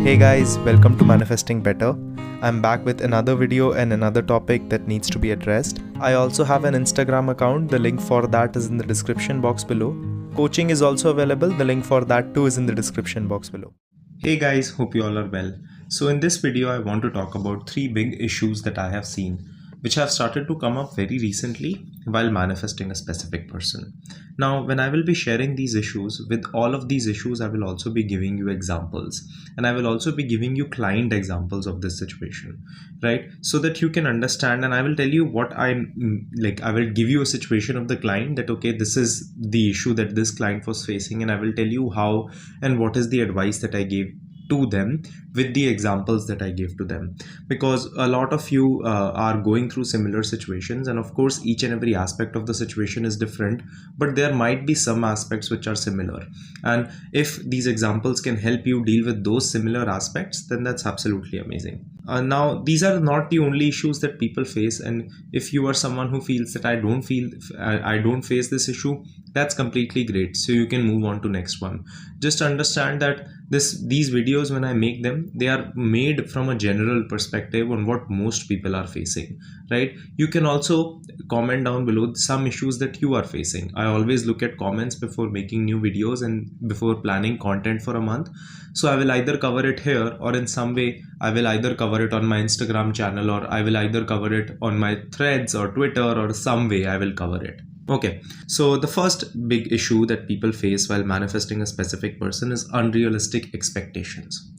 Hey guys, welcome to Manifesting Better. I'm back with another video and another topic that needs to be addressed. I also have an Instagram account. The link for that is in the description box below. Coaching is also available. The link for that too is in the description box below. Hey guys, hope you all are well. So in this video, I want to talk about 3 big issues that I have seen, which have started to come up very recently while manifesting a specific person. Now, when I will be sharing these issues, with all of these issues, I will also be giving you examples, and I will also be giving you client examples of this situation, right? So that you can understand, and I will tell you what I'm like. I will give you a situation of the client that, okay, this is the issue that this client was facing, and I will tell you how and what is the advice that I gave to them with the examples that I gave to them, because a lot of you are going through similar situations, and of course each and every aspect of the situation is different, but there might be some aspects which are similar, and if these examples can help you deal with those similar aspects, then that's absolutely amazing. Now, these are not the only issues that people face, and if you are someone who feels that I don't face this issue, that's completely great. So you can move on to next one. Just understand that these videos, when I make them, they are made from a general perspective on what most people are facing, right? You can also comment down below some issues that you are facing. I always look at comments before making new videos and before planning content for a month. So I will either cover it here, or in some way I will either cover it on my Instagram channel, or I will either cover it on my threads or Twitter, or some way I will cover it. Okay, so the first big issue that people face while manifesting a specific person is unrealistic expectations.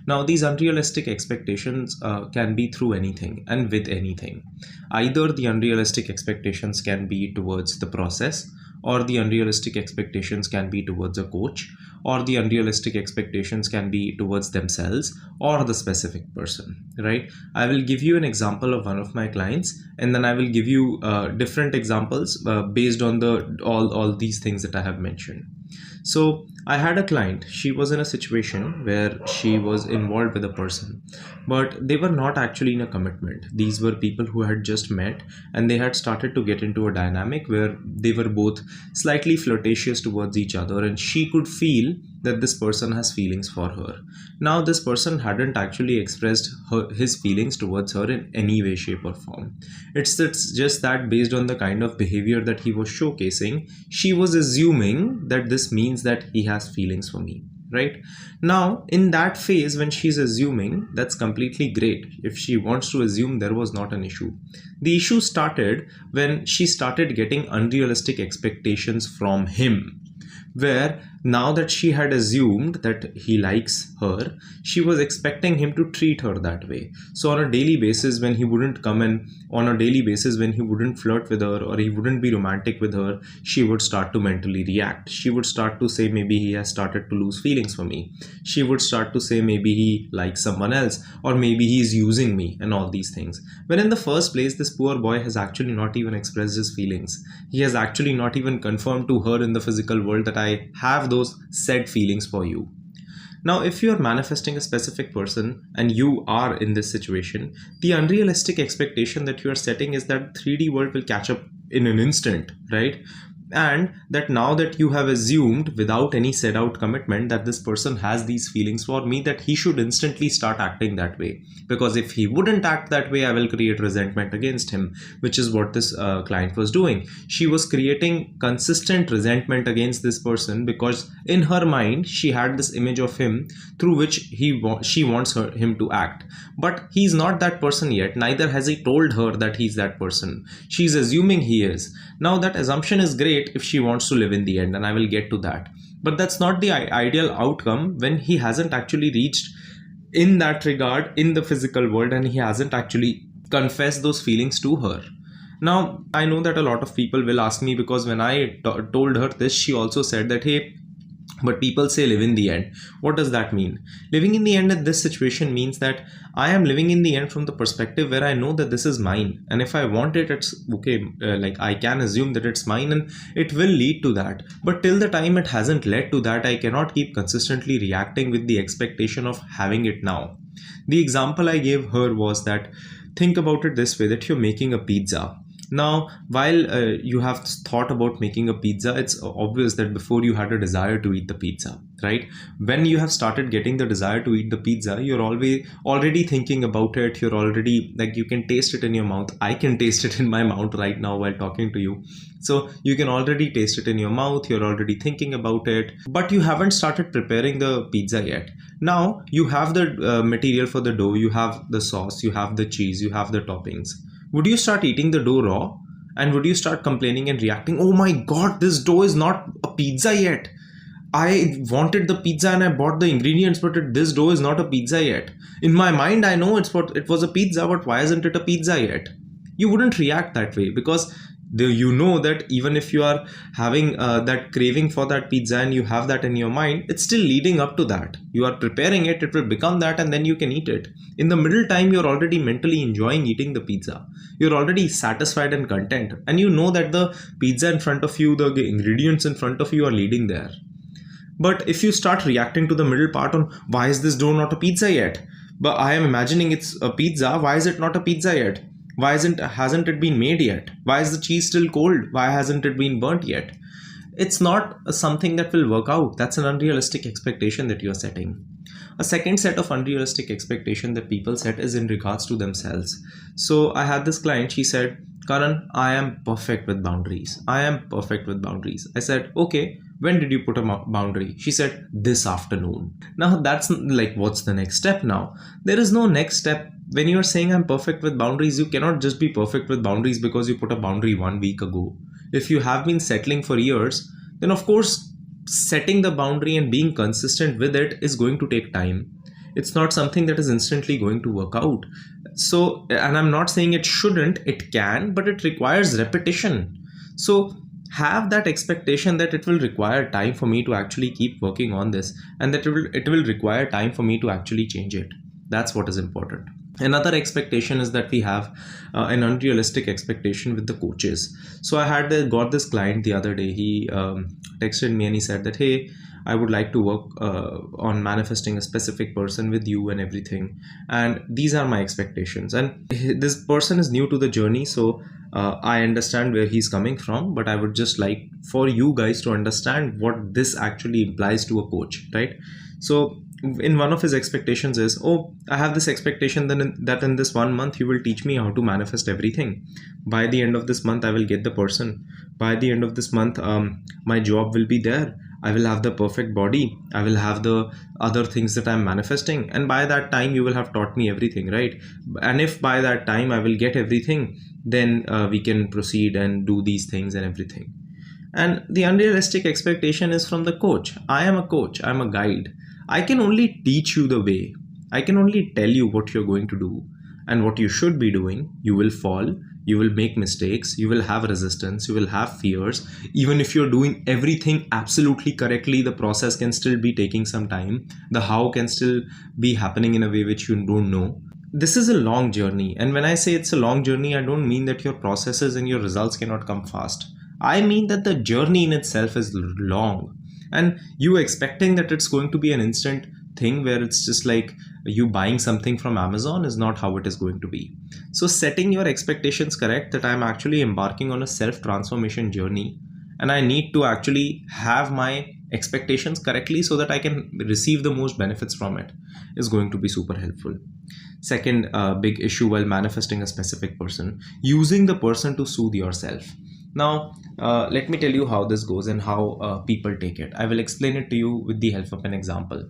Now, these unrealistic expectations can be through anything and with anything. Either the unrealistic expectations can be towards the process, or the unrealistic expectations can be towards a coach, or the unrealistic expectations can be towards themselves or the specific person, right? I will give you an example of one of my clients, and then I will give you different examples based on all these things that I have mentioned. So I had a client. She was in a situation where she was involved with a person, but they were not actually in a commitment. These were people who had just met, and they had started to get into a dynamic where they were both slightly flirtatious towards each other, and she could feel that this person has feelings for her. Now, this person hadn't actually expressed his feelings towards her in any way, shape, or form. It's just that based on the kind of behavior that he was showcasing, she was assuming that this means that he has feelings for me. Right now, in that phase, when she's assuming, that's completely great. If she wants to assume, there was not an issue. The issue started when she started getting unrealistic expectations from him, where now that she had assumed that he likes her, she was expecting him to treat her that way. So on a daily basis, when he wouldn't come in, on a daily basis when he wouldn't flirt with her, or he wouldn't be romantic with her, she would start to mentally react. She would start to say, maybe he has started to lose feelings for me. She would start to say, maybe he likes someone else, or maybe he's using me, and all these things. When in the first place, this poor boy has actually not even expressed his feelings. He has actually not even confirmed to her in the physical world that I have those said feelings for you. Now, if you are manifesting a specific person and you are in this situation, the unrealistic expectation that you are setting is that 3D world will catch up in an instant, right? And that now that you have assumed without any said out commitment that this person has these feelings for me, that he should instantly start acting that way. Because if he wouldn't act that way, I will create resentment against him, which is what this client was doing. She was creating consistent resentment against this person because in her mind, she had this image of him through which she wants him to act. But he's not that person yet. Neither has he told her that he's that person. She's assuming he is. Now, that assumption is great if she wants to live in the end, and I will get to that, but that's not the ideal outcome when he hasn't actually reached in that regard in the physical world, and he hasn't actually confessed those feelings to her. Now, I know that a lot of people will ask me, because when I told her this, she also said that, hey, but people say live in the end. What does that mean? Living in the end in this situation means that I am living in the end from the perspective where I know that this is mine, and if I want it, it's okay. Like, I can assume that it's mine, and it will lead to that. But till the time it hasn't led to that, I cannot keep consistently reacting with the expectation of having it now. The example I gave her was that, think about it this way, that you're making a pizza. Now, while you have thought about making a pizza, it's obvious that before you had a desire to eat the pizza, right? When you have started getting the desire to eat the pizza, you're already thinking about it. You're already like, you can taste it in your mouth. I can taste it in my mouth right now while talking to you. So you can already taste it in your mouth. You're already thinking about it, but you haven't started preparing the pizza yet. Now you have the material for the dough, you have the sauce, you have the cheese, you have the toppings. Would you start eating the dough raw? And would you start complaining and reacting, oh my god, this dough is not a pizza yet. I wanted the pizza and I bought the ingredients, but this dough is not a pizza yet. In my mind, I know it was a pizza, but why isn't it a pizza yet? You wouldn't react that way, because you know that even if you are having that craving for that pizza and you have that in your mind, it's still leading up to that. You are preparing it, it will become that, and then you can eat it. In the middle time, you're already mentally enjoying eating the pizza. You're already satisfied and content, and you know that the pizza in front of you, the ingredients in front of you are leading there. But if you start reacting to the middle part on, why is this dough not a pizza yet? But I am imagining it's a pizza. Why is it not a pizza yet? Why hasn't it been made yet? Why is the cheese still cold? Why hasn't it been burnt yet? It's not something that will work out. That's an unrealistic expectation that you're setting. A second set of unrealistic expectation that people set is in regards to themselves. So I had this client, she said, Karan, I am perfect with boundaries. I am perfect with boundaries. I said, okay, when did you put a boundary? She said, this afternoon. Now that's like, what's the next step now? There is no next step. When you're saying I'm perfect with boundaries, you cannot just be perfect with boundaries because you put a boundary 1 week ago. If you have been settling for years, then of course, setting the boundary and being consistent with it is going to take time. It's not something that is instantly going to work out. So, and I'm not saying it shouldn't, it can, but it requires repetition. So have that expectation that it will require time for me to actually keep working on this, and that it will require time for me to actually change it. That's what is important. Another expectation is that we have an unrealistic expectation with the coaches. So I got this client the other day. He texted me and he said that, hey, I would like to work on manifesting a specific person with you and everything. And these are my expectations. And this person is new to the journey. So I understand where he's coming from, but I would just like for you guys to understand what this actually implies to a coach, right? So in one of his expectations is, oh, I have this expectation that in this 1 month you will teach me how to manifest everything. By the end of this month I will get the person. By the end of this month my job will be there. I will have the perfect body. I will have the other things that I'm manifesting, and by that time you will have taught me everything, right? And if by that time I will get everything, then we can proceed and do these things and everything. And the unrealistic expectation is from the coach. I am a coach, I'm a guide. I can only teach you the way. I can only tell you what you're going to do and what you should be doing. You will fall, you will make mistakes, you will have resistance, you will have fears. Even if you're doing everything absolutely correctly, the process can still be taking some time. The how can still be happening in a way which you don't know. This is a long journey. And when I say it's a long journey, I don't mean that your processes and your results cannot come fast. I mean that the journey in itself is long. And you expecting that it's going to be an instant thing where it's just like you buying something from Amazon is not how it is going to be. So setting your expectations correct, that I'm actually embarking on a self-transformation journey and I need to actually have my expectations correctly so that I can receive the most benefits from it, is going to be super helpful. Second big issue while manifesting a specific person, using the person to soothe yourself. Now, let me tell you how this goes and how people take it. I will explain it to you with the help of an example.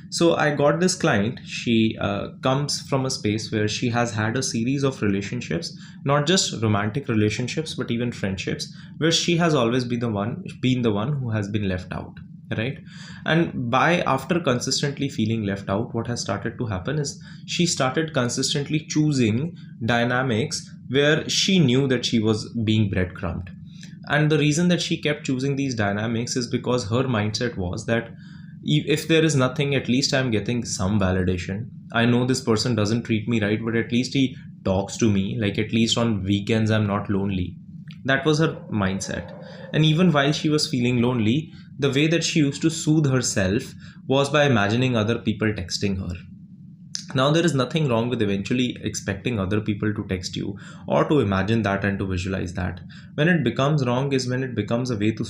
So I got this client. She comes from a space where she has had a series of relationships, not just romantic relationships, but even friendships, where she has always been the one who has been left out, right? And after consistently feeling left out, what has started to happen is she started consistently choosing dynamics where she knew that she was being breadcrumbed. And the reason that she kept choosing these dynamics is because her mindset was that if there is nothing, at least I'm getting some validation. I know this person doesn't treat me right, but at least he talks to me. Like, at least on weekends I'm not lonely. That was her mindset. And even while she was feeling lonely, the way that she used to soothe herself was by imagining other people texting her. Now, there is nothing wrong with eventually expecting other people to text you or to imagine that and to visualize that. When it becomes wrong is when it becomes a way to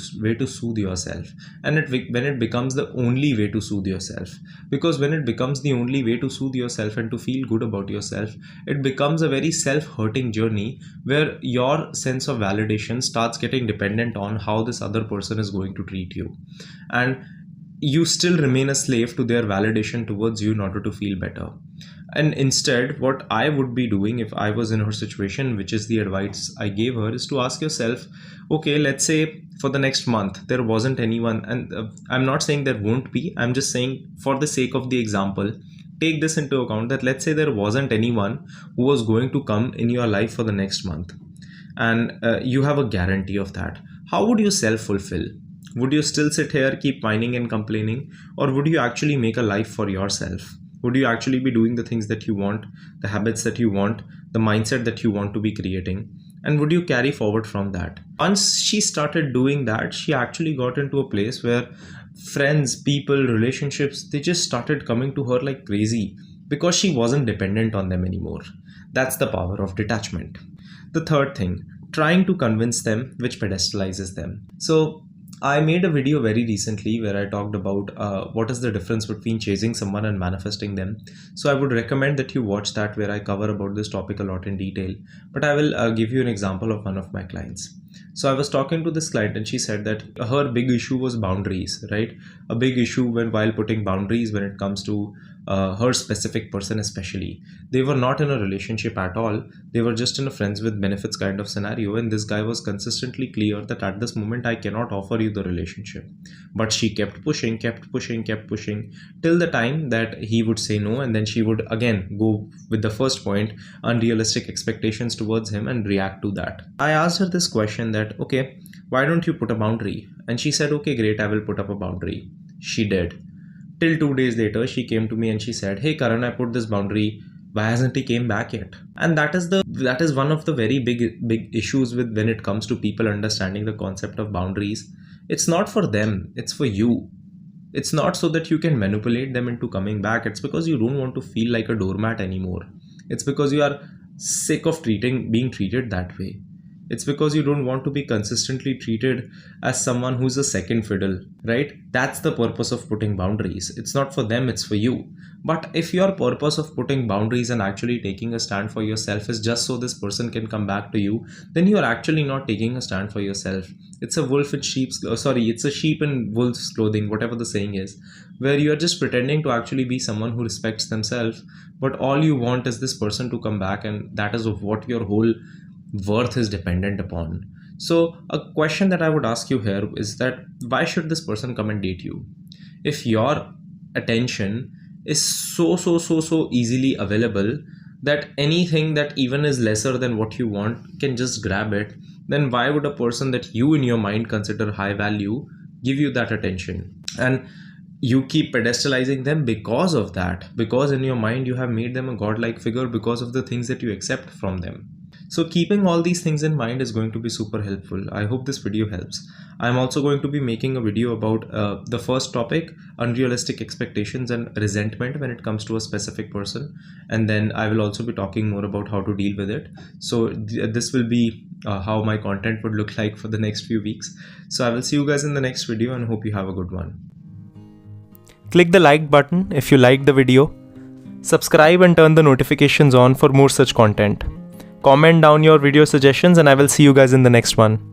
soothe yourself, and when it becomes the only way to soothe yourself. Because when it becomes the only way to soothe yourself and to feel good about yourself, it becomes a very self-hurting journey where your sense of validation starts getting dependent on how this other person is going to treat you, and you still remain a slave to their validation towards you in order to feel better. And instead, what I would be doing if I was in her situation, which is the advice I gave her, is to ask yourself, okay, let's say for the next month there wasn't anyone, and I'm not saying there won't be, I'm just saying for the sake of the example, take this into account that let's say there wasn't anyone who was going to come in your life for the next month, and you have a guarantee of that. How would you self fulfill? Would you still sit here, keep whining and complaining, or would you actually make a life for yourself? Would you actually be doing the things that you want, the habits that you want, the mindset that you want to be creating? And would you carry forward from that? Once she started doing that, she actually got into a place where friends, people, relationships, they just started coming to her like crazy because she wasn't dependent on them anymore. That's the power of detachment. The third thing, trying to convince them, which pedestalizes them. So I made a video very recently where I talked about what is the difference between chasing someone and manifesting them. So I would recommend that you watch that, where I cover about this topic a lot in detail. But I will give you an example of one of my clients. So I was talking to this client and she said that her big issue was boundaries, right? A big issue while putting boundaries when it comes to her specific person especially. They were not in a relationship at all. They were just in a friends with benefits kind of scenario, and this guy was consistently clear that at this moment I cannot offer you the relationship. But she kept pushing till the time that he would say no, and then she would again go with the first point, unrealistic expectations towards him, and react to that. I asked her this question that, okay, why don't you put a boundary? And she said, okay, great, I will put up a boundary. She did. Till 2 days later, she came to me and she said, hey Karan, I put this boundary. Why hasn't he came back yet? And that is one of the very big issues with when it comes to people understanding the concept of boundaries. It's not for them, it's for you. It's not so that you can manipulate them into coming back. It's because you don't want to feel like a doormat anymore. It's because you are sick of being treated that way. It's because you don't want to be consistently treated as someone who's a second fiddle, right? That's the purpose of putting boundaries. It's not for them, it's for you. But if your purpose of putting boundaries and actually taking a stand for yourself is just so this person can come back to you, then you are actually not taking a stand for yourself. It's a sheep in wolf's clothing, whatever the saying is, where you are just pretending to actually be someone who respects themselves, but all you want is this person to come back, and that is of what your whole worth is dependent upon. So a question that I would ask you here is that why should this person come and date you? If your attention is so easily available that anything that even is lesser than what you want can just grab it, then why would a person that you in your mind consider high value give you that attention? And you keep pedestalizing them because of that, because in your mind you have made them a godlike figure because of the things that you accept from them. So keeping all these things in mind is going to be super helpful. I hope this video helps. I'm also going to be making a video about the first topic, unrealistic expectations and resentment when it comes to a specific person. And then I will also be talking more about how to deal with it. So this will be how my content would look like for the next few weeks. So I will see you guys in the next video and hope you have a good one. Click the like button if you liked the video. Subscribe and turn the notifications on for more such content. Comment down your video suggestions and I will see you guys in the next one.